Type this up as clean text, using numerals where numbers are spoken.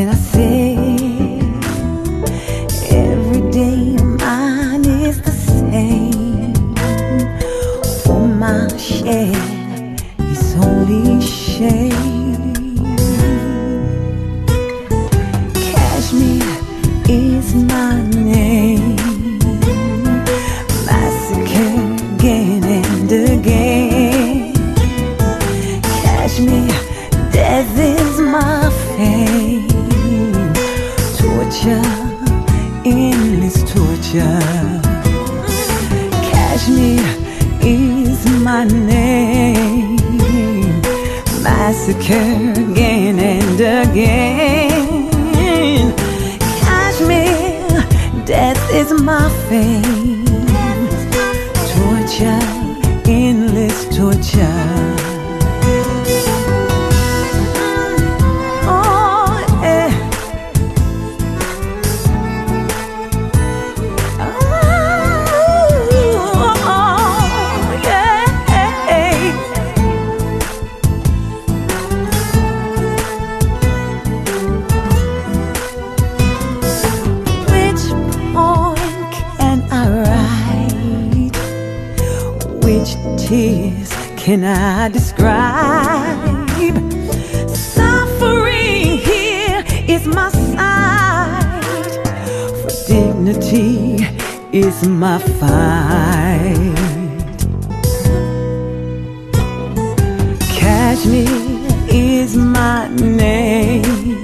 I say every day mine is the same. For my share is only shame. Kashmir is my name. Massacre again and again. Kashmir, death is my fame. Torture, endless torture. Kashmir is my name. Massacre again and again. Kashmir, death is my fame. Torture, endless torture. Which tears can I describe? Suffering here is my sight. For dignity is my fight. Kashmir is my name.